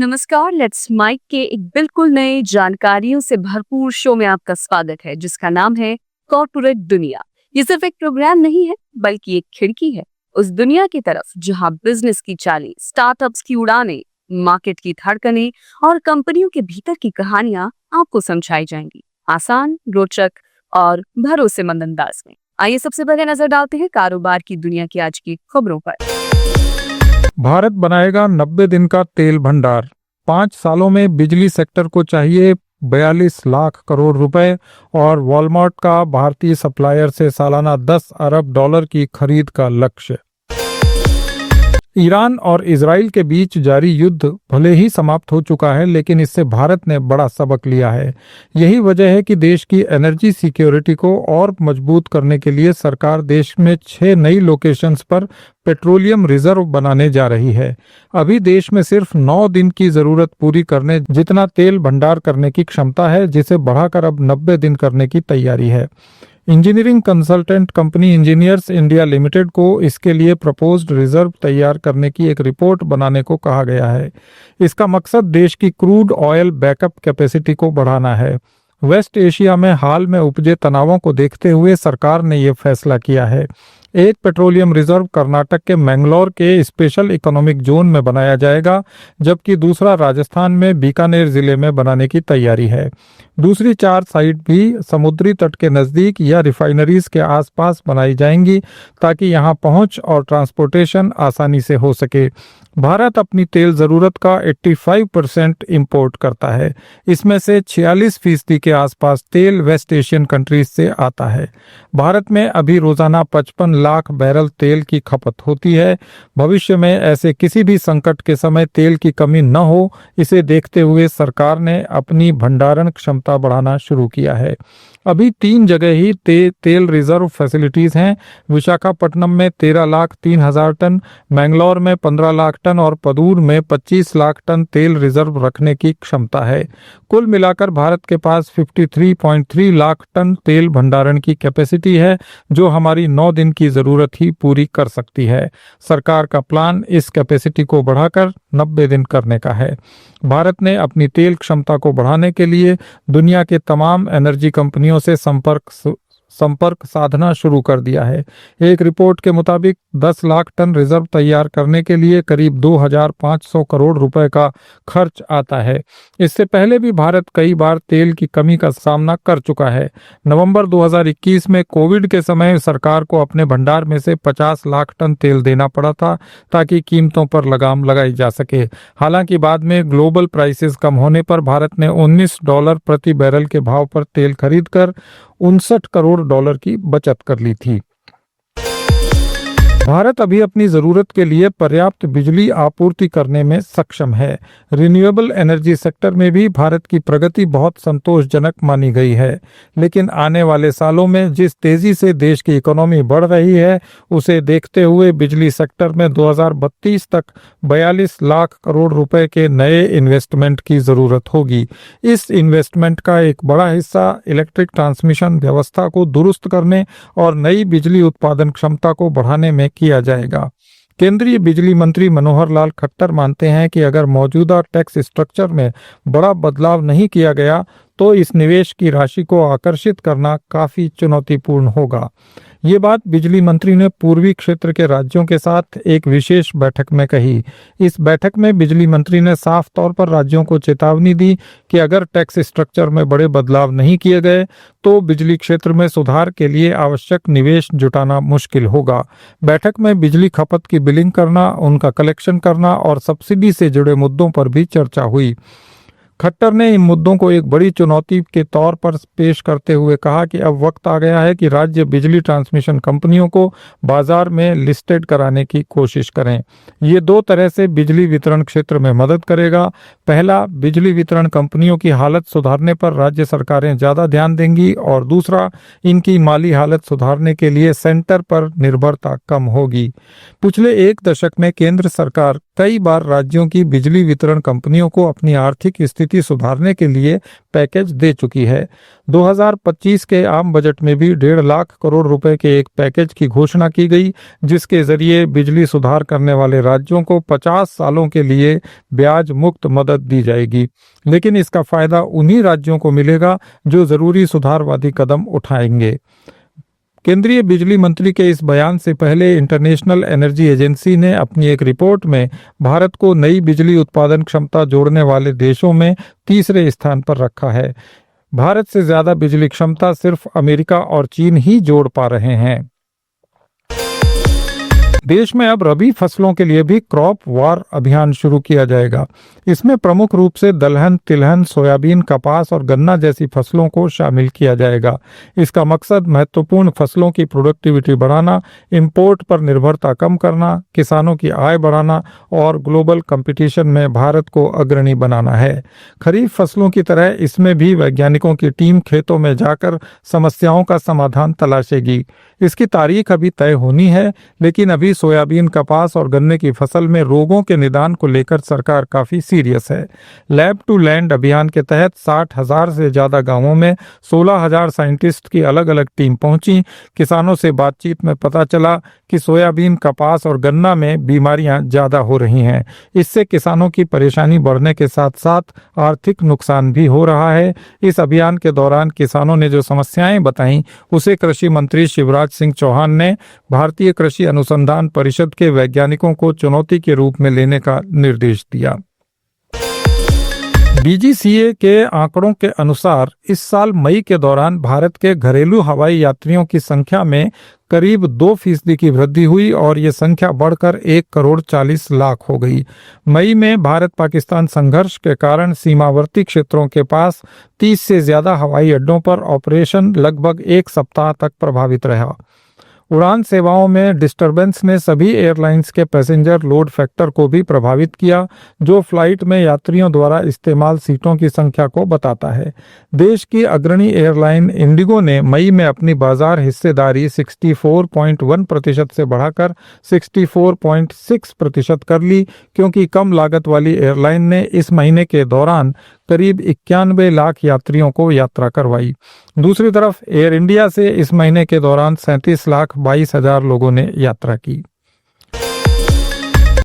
नमस्कार, let's mic के एक बिल्कुल नए जानकारियों से भरपूर शो में आपका स्वागत है, जिसका नाम है कॉर्पोरेट दुनिया। ये सिर्फ एक प्रोग्राम नहीं है, बल्कि एक खिड़की है उस दुनिया की तरफ जहां बिजनेस की चालें, स्टार्टअप्स की उड़ानें, मार्केट की धड़कनें और कंपनियों के भीतर की कहानियां आपको समझाई जाएंगी, आसान, रोचक और भरोसेमंद अंदाज में। आइए सबसे पहले नजर डालते हैं कारोबार की दुनिया की आज की खबरों पर। भारत बनाएगा 90 दिन का तेल भंडार। 5 सालों में बिजली सेक्टर को चाहिए 42 लाख करोड़ रुपए और वॉलमार्ट का भारतीय सप्लायर से सालाना 10 अरब डॉलर की खरीद का लक्ष्य। ईरान और इजराइल के बीच जारी युद्ध भले ही समाप्त हो चुका है, लेकिन इससे भारत ने बड़ा सबक लिया है। यही वजह है कि देश की एनर्जी सिक्योरिटी को और मजबूत करने के लिए सरकार देश में 6 नई लोकेशंस पर पेट्रोलियम रिजर्व बनाने जा रही है। अभी देश में सिर्फ 9 दिन की जरूरत पूरी करने जितना तेल भंडार करने की क्षमता है, जिसे बढ़ाकर अब 90 दिन करने की तैयारी है। Engineering consultant company engineers India limited को इसके लिए प्रपोज्ड रिजर्व तैयार करने की एक रिपोर्ट बनाने को कहा गया है। इसका मकसद देश की क्रूड ऑयल बैकअप कैपेसिटी को बढ़ाना है। वेस्ट एशिया में हाल में उपजे तनावों को देखते हुए सरकार ने यह फैसला किया है। एक पेट्रोलियम रिजर्व कर्नाटक के मैंगलोर के स्पेशल इकोनॉमिक जोन में बनाया जाएगा, जबकि दूसरा राजस्थान में बीकानेर जिले में बनाने की तैयारी है। दूसरी 4 साइट भी समुद्री तट के नजदीक या रिफाइनरीज के आसपास बनाई जाएंगी, ताकि यहां पहुंच और ट्रांसपोर्टेशन आसानी से हो सके। भारत अपनी तेल जरूरत का 85% इंपोर्ट करता है। इसमें से 46% के आसपास तेल वेस्ट एशियन कंट्रीज से आता है। भारत में अभी रोजाना 55 लाख बैरल तेल की खपत होती है। भविष्य में ऐसे किसी भी संकट के समय तेल की कमी न हो, इसे देखते हुए सरकार ने अपनी भंडारण क्षमता बढ़ाना शुरू किया है। अभी 3 जगह ही तेल रिजर्व फैसिलिटीज हैं। विशाखापट्टनम में 13,03,000 टन, मैंगलोर में 15 लाख टन और पदूर में 25 लाख टन तेल रिजर्व रखने की क्षमता है। कुल मिलाकर भारत के पास 53.3 लाख टन तेल भंडारण की कैपेसिटी है, जो हमारी 9 दिन की जरूरत ही पूरी कर सकती है। सरकार का प्लान इस कैपेसिटी को बढ़ाकर 90 दिन करने का है। भारत ने अपनी तेल क्षमता को बढ़ाने के लिए दुनिया के तमाम एनर्जी कंपनियों से संपर्क साधना शुरू कर दिया है। एक रिपोर्ट के मुताबिक 10 लाख टन रिजर्व तैयार करने के लिए करीब 2,500 करोड़ रुपए का खर्च आता है। इससे पहले भी भारत कई बार तेल की कमी का सामना कर चुका है। नवंबर 2021 में कोविड के समय सरकार को अपने भंडार में से 50 लाख टन तेल देना पड़ा था, ताकि कीमतों पर लगाम लगाई जा सके। हालांकि बाद में ग्लोबल प्राइसेस कम होने पर भारत ने $19 प्रति बैरल के भाव पर तेल खरीदकर 59 करोड़ डॉलर की बचत कर ली थी। भारत अभी अपनी जरूरत के लिए पर्याप्त बिजली आपूर्ति करने में सक्षम है। रिन्यूएबल एनर्जी सेक्टर में भी भारत की प्रगति बहुत संतोषजनक मानी गई है, लेकिन आने वाले सालों में जिस तेजी से देश की इकोनॉमी बढ़ रही है, उसे देखते हुए बिजली सेक्टर में 2032 तक 42 लाख करोड़ रुपए के नए इन्वेस्टमेंट की जरूरत होगी। इस इन्वेस्टमेंट का एक बड़ा हिस्सा इलेक्ट्रिक ट्रांसमिशन व्यवस्था को दुरुस्त करने और नई बिजली उत्पादन क्षमता को बढ़ाने में किया जाएगा। केंद्रीय बिजली मंत्री मनोहर लाल खट्टर मानते हैं कि अगर मौजूदा टैक्स स्ट्रक्चर में बड़ा बदलाव नहीं किया गया, तो इस निवेश की राशि को आकर्षित करना काफी चुनौतीपूर्ण होगा। ये बात बिजली मंत्री ने पूर्वी क्षेत्र के राज्यों के साथ एक विशेष बैठक में कही। इस बैठक में बिजली मंत्री ने साफ तौर पर राज्यों को चेतावनी दी कि अगर टैक्स स्ट्रक्चर में बड़े बदलाव नहीं किए गए, तो बिजली क्षेत्र में सुधार के लिए आवश्यक निवेश जुटाना मुश्किल होगा। बैठक में बिजली खपत की बिलिंग करना, उनका कलेक्शन करना और सब्सिडी से जुड़े मुद्दों पर भी चर्चा हुई। खट्टर ने इन मुद्दों को एक बड़ी चुनौती के तौर पर पेश करते हुए कहा कि अब वक्त आ गया है कि राज्य बिजली ट्रांसमिशन कंपनियों को बाजार में लिस्टेड कराने की कोशिश करें। ये 2 तरह से बिजली वितरण क्षेत्र में मदद करेगा। पहला, बिजली वितरण कंपनियों की हालत सुधारने पर राज्य सरकारें ज्यादा ध्यान देंगी और दूसरा, इनकी माली हालत सुधारने के लिए सेंटर पर निर्भरता कम होगी। पिछले 1 दशक में केंद्र सरकार कई बार राज्यों की बिजली वितरण कंपनियों को अपनी आर्थिक स्थिति सुधारने के लिए पैकेज दे चुकी है। 2025 के आम बजट में भी 1.5 लाख करोड़ रुपए के एक पैकेज की घोषणा की गई, जिसके जरिए बिजली सुधार करने वाले राज्यों को 50 सालों के लिए ब्याज मुक्त मदद दी जाएगी। लेकिन इसका फायदा उन्हीं राज्यों को मिलेगा जो जरूरी सुधारवादी कदम उठाएंगे। केंद्रीय बिजली मंत्री के इस बयान से पहले इंटरनेशनल एनर्जी एजेंसी ने अपनी एक रिपोर्ट में भारत को नई बिजली उत्पादन क्षमता जोड़ने वाले देशों में तीसरे स्थान पर रखा है। भारत से ज्यादा बिजली क्षमता सिर्फ अमेरिका और चीन ही जोड़ पा रहे हैं। देश में अब रबी फसलों के लिए भी क्रॉप वार अभियान शुरू किया जाएगा। इसमें प्रमुख रूप से दलहन, तिलहन, सोयाबीन, कपास और गन्ना जैसी फसलों को शामिल किया जाएगा। इसका मकसद महत्वपूर्ण फसलों की प्रोडक्टिविटी बढ़ाना, इंपोर्ट पर निर्भरता कम करना, किसानों की आय बढ़ाना और ग्लोबल कंपटीशन में भारत को अग्रणी बनाना है। खरीफ फसलों की तरह इसमें भी वैज्ञानिकों की टीम खेतों में जाकर समस्याओं का समाधान तलाशेगी। इसकी तारीख अभी तय होनी है, लेकिन अभी सोयाबीन, कपास और गन्ने की फसल में रोगों के निदान को लेकर सरकार काफी सीरियस है। लैब टू लैंड अभियान के तहत 60,000 से ज्यादा गांवों में 16,000 साइंटिस्ट की अलग अलग टीम पहुंची। किसानों से बातचीत में पता चला कि सोयाबीन, कपास और गन्ना में बीमारियां ज्यादा हो रही हैं। इससे किसानों की परेशानी बढ़ने के साथ साथ आर्थिक नुकसान भी हो रहा है। इस अभियान के दौरान किसानों ने जो समस्याएं बताईं, उसे कृषि मंत्री शिवराज सिंह चौहान ने भारतीय कृषि अनुसंधान परिषद के वैज्ञानिकों को चुनौती के रूप में लेने का निर्देश दिया। बीजीसीए के आंकड़ों के अनुसार इस साल मई के दौरान भारत के घरेलू हवाई यात्रियों की संख्या में करीब 2% की वृद्धि हुई और ये संख्या बढ़कर 1,40,00,000 हो गई। मई में भारत पाकिस्तान संघर्ष के कारण सीमावर्ती क्षेत्रों के पास 30 से ज्यादा हवाई अड्डों पर ऑपरेशन लगभग 1 सप्ताह तक प्रभावित रहा। उड़ान सेवाओं में डिस्टरबेंस ने सभी एयरलाइंस के पैसेंजर लोड फैक्टर को भी प्रभावित किया, जो फ्लाइट में यात्रियों द्वारा इस्तेमाल सीटों की संख्या को बताता है। देश की अग्रणी एयरलाइन इंडिगो ने मई में अपनी बाजार हिस्सेदारी 64.1% से बढ़ाकर 64.6% कर ली, क्योंकि कम लागत वाली एयरलाइन ने इस महीने के दौरान करीब 91 लाख यात्रियों को यात्रा करवाई। दूसरी तरफ एयर इंडिया से इस महीने के दौरान 37,22,000 लोगों ने यात्रा की।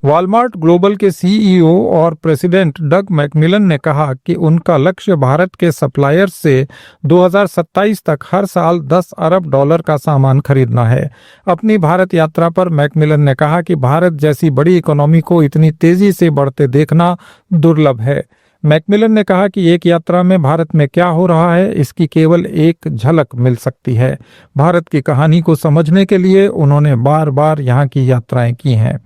वॉलमार्ट ग्लोबल के सीईओ और प्रेसिडेंट डग मैकमिलन ने कहा कि उनका लक्ष्य भारत के सप्लायर्स से 2027 तक हर साल $10 अरब का सामान खरीदना है। अपनी भारत यात्रा पर मैकमिलन ने कहा कि भारत जैसी बड़ी इकोनॉमी को इतनी तेजी से बढ़ते देखना दुर्लभ है। मैकमिलन ने कहा कि एक यात्रा में भारत में क्या हो रहा है, इसकी केवल एक झलक मिल सकती है। भारत की कहानी को समझने के लिए उन्होंने बार बार यहाँ की यात्राएं की हैं।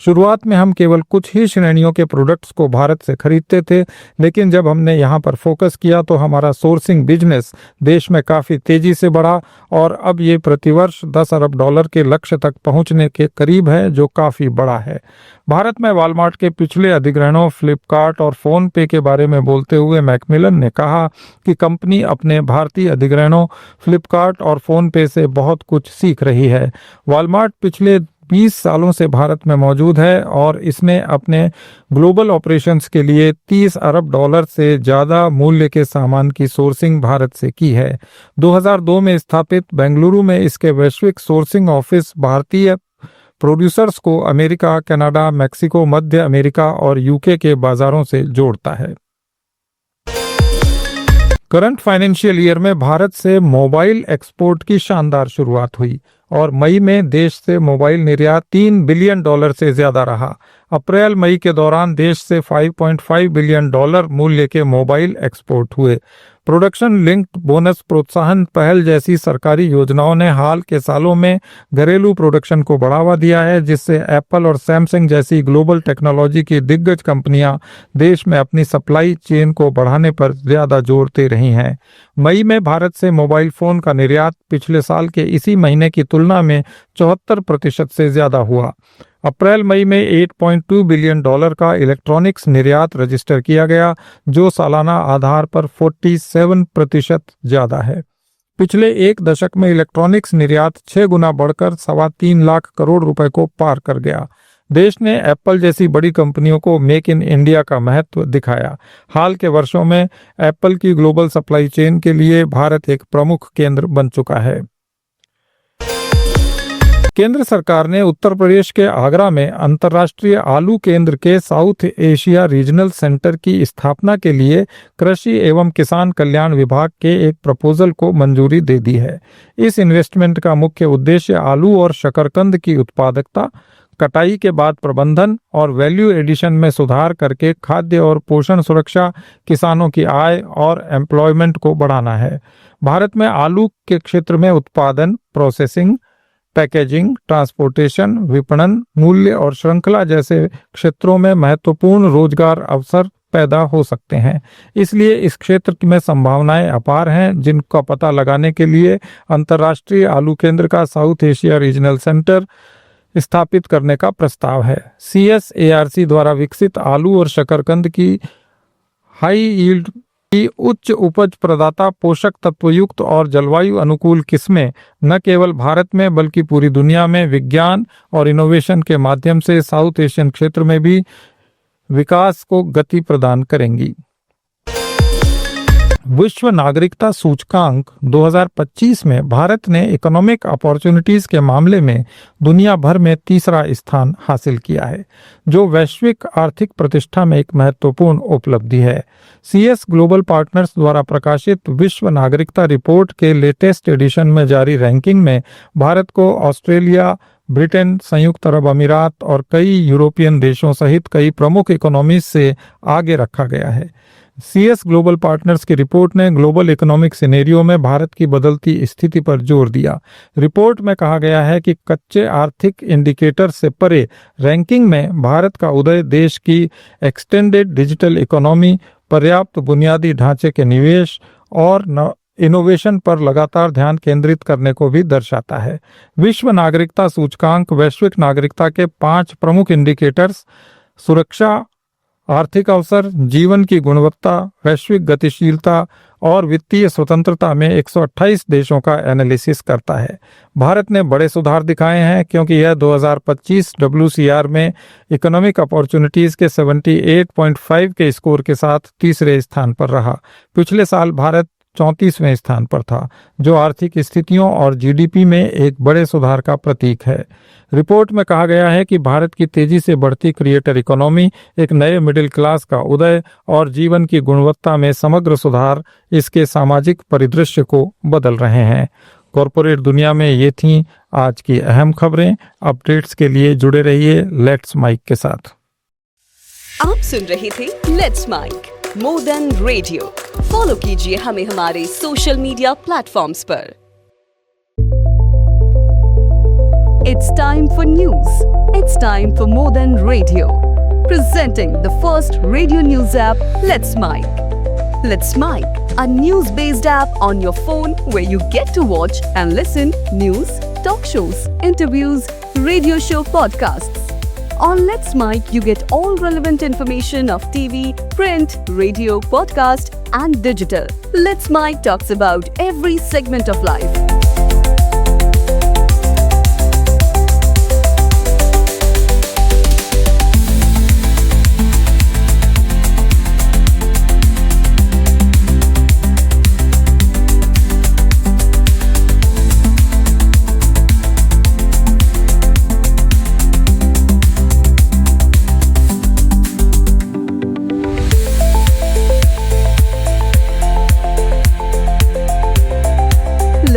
शुरुआत में हम केवल कुछ ही श्रेणियों के प्रोडक्ट्स को भारत से खरीदते थे, लेकिन जब हमने यहाँ पर फोकस किया तो हमारा सोर्सिंग बिजनेस देश में काफ़ी तेजी से बढ़ा और अब ये प्रतिवर्ष $10 अरब के लक्ष्य तक पहुँचने के करीब है, जो काफ़ी बड़ा है। भारत में वॉलमार्ट के पिछले अधिग्रहणों फ्लिपकार्ट और फोन पे के बारे में बोलते हुए मैकमिलन ने कहा कि कंपनी अपने भारतीय अधिग्रहणों फ्लिपकार्ट और फोन पे से बहुत कुछ सीख रही है। वॉलमार्ट पिछले 20 सालों से भारत में मौजूद है और इसने अपने ग्लोबल ऑपरेशंस के लिए $30 अरब से ज़्यादा मूल्य के सामान की सोर्सिंग भारत से की है। 2002 में स्थापित बेंगलुरु में इसके वैश्विक सोर्सिंग ऑफिस भारतीय प्रोड्यूसर्स को अमेरिका, कनाडा, मैक्सिको, मध्य अमेरिका और यूके के बाजारों से जोड़ता है। करंट फाइनेंशियल ईयर में भारत से मोबाइल एक्सपोर्ट की शानदार शुरुआत हुई और मई में देश से मोबाइल निर्यात $3 बिलियन से ज्यादा रहा। अप्रैल मई के दौरान देश से $5.5 बिलियन मूल्य के मोबाइल एक्सपोर्ट हुए। प्रोडक्शन लिंक्ड बोनस प्रोत्साहन पहल जैसी सरकारी योजनाओं ने हाल के सालों में घरेलू प्रोडक्शन को बढ़ावा दिया है, जिससे एप्पल और सैमसंग जैसी ग्लोबल टेक्नोलॉजी की दिग्गज कंपनियां देश में अपनी सप्लाई चेन को बढ़ाने पर ज्यादा जोर दे रही हैं। मई में भारत से मोबाइल फोन का निर्यात पिछले साल के इसी महीने की तुलना में 74% से ज्यादा हुआ। अप्रैल मई में $8.2 बिलियन का इलेक्ट्रॉनिक्स निर्यात रजिस्टर किया गया, जो सालाना आधार पर 47% ज्यादा है। पिछले एक दशक में इलेक्ट्रॉनिक्स निर्यात 6 गुना बढ़कर 3.25 लाख करोड़ रुपए को पार कर गया। देश ने एप्पल जैसी बड़ी कंपनियों को मेक इन इंडिया का महत्व दिखाया। हाल के वर्षों में एप्पल की ग्लोबल सप्लाई चेन के लिए भारत एक प्रमुख केंद्र बन चुका है। केंद्र सरकार ने उत्तर प्रदेश के आगरा में अंतर्राष्ट्रीय आलू केंद्र के साउथ एशिया रीजनल सेंटर की स्थापना के लिए कृषि एवं किसान कल्याण विभाग के एक प्रपोजल को मंजूरी दे दी है। इस इन्वेस्टमेंट का मुख्य उद्देश्य आलू और शकरकंद की उत्पादकता, कटाई के बाद प्रबंधन और वैल्यू एडिशन में सुधार करके खाद्य और पोषण सुरक्षा, किसानों की आय और एम्प्लॉयमेंट को बढ़ाना है। भारत में आलू के क्षेत्र में उत्पादन, प्रोसेसिंग, पैकेजिंग, ट्रांसपोर्टेशन, विपणन, मूल्य और श्रृंखला जैसे क्षेत्रों में महत्वपूर्ण रोजगार अवसर पैदा हो सकते हैं। इसलिए इस क्षेत्र में संभावनाएं अपार हैं, जिनका पता लगाने के लिए अंतर्राष्ट्रीय आलू केंद्र का साउथ एशिया रीजनल सेंटर स्थापित करने का प्रस्ताव है। CSARC द्वारा विकसित आलू और शकरकंद की हाई यील्ड की उच्च उपज प्रदाता, पोषक तत्वयुक्त और जलवायु अनुकूल किस्में न केवल भारत में बल्कि पूरी दुनिया में विज्ञान और इनोवेशन के माध्यम से साउथ एशियन क्षेत्र में भी विकास को गति प्रदान करेंगी। विश्व नागरिकता सूचकांक 2025 में भारत ने इकोनॉमिक अपॉर्चुनिटीज के मामले में दुनिया भर में तीसरा स्थान हासिल किया है, जो वैश्विक आर्थिक प्रतिष्ठा में एक महत्वपूर्ण उपलब्धि है। CS ग्लोबल पार्टनर्स द्वारा प्रकाशित विश्व नागरिकता रिपोर्ट के लेटेस्ट एडिशन में जारी रैंकिंग में भारत को ऑस्ट्रेलिया, ब्रिटेन, संयुक्त अरब अमीरात और कई यूरोपियन देशों सहित कई प्रमुख इकोनॉमीज से आगे रखा गया है। CS ग्लोबल पार्टनर्स की रिपोर्ट ने ग्लोबल इकोनॉमिक सिनेरियो में भारत की बदलती स्थिति पर जोर दिया। रिपोर्ट में कहा गया है कि कच्चे आर्थिक इंडिकेटर से परे रैंकिंग में भारत का उदय देश की एक्सटेंडेड डिजिटल इकोनॉमी, पर्याप्त बुनियादी ढांचे के निवेश और इनोवेशन पर लगातार ध्यान केंद्रित करने को भी दर्शाता है। विश्व नागरिकता सूचकांक वैश्विक नागरिकता के 5 प्रमुख इंडिकेटर्स सुरक्षा, आर्थिक अवसर, जीवन की गुणवत्ता, वैश्विक गतिशीलता और वित्तीय स्वतंत्रता में 128 देशों का एनालिसिस करता है। भारत ने बड़े सुधार दिखाए हैं क्योंकि यह 2025 WCR में इकोनॉमिक अपॉर्चुनिटीज के 78.5 के स्कोर के साथ तीसरे स्थान पर रहा। पिछले साल भारत 34वें स्थान पर था, जो आर्थिक स्थितियों और GDP में एक बड़े सुधार का प्रतीक है। रिपोर्ट में कहा गया है कि भारत की तेजी से बढ़ती क्रिएटर इकोनॉमी, एक नए मिडिल क्लास का उदय और जीवन की गुणवत्ता में समग्र सुधार इसके सामाजिक परिदृश्य को बदल रहे हैं। कॉरपोरेट दुनिया में ये थीं आज की अहम खबरें। अपडेट्स के लिए जुड़े रहिए लेट्स माइक के साथ। आप सुन रहे थे let's mike more than radio. Follow कीजिए हमें हमारे सोशल मीडिया प्लेटफॉर्म्स पर। It's time for news. It's time for more than radio. Presenting the first radio news app, Let's Mic. Let's Mic, a news-based app on your phone where you get to watch and listen news, talk shows, interviews, radio show podcasts. On Let's Mic, you get all relevant information of TV, print, radio, podcast, and digital. Let's Mic talks about every segment of life.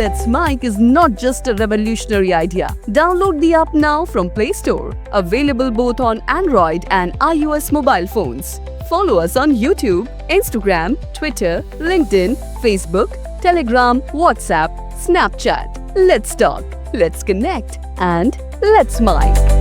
Let's Mic is not just a revolutionary idea. Download the app now from Play Store. Available both on Android and iOS mobile phones. Follow us on YouTube, Instagram, Twitter, LinkedIn, Facebook, Telegram, WhatsApp, Snapchat. Let's talk, let's connect, and let's Mic.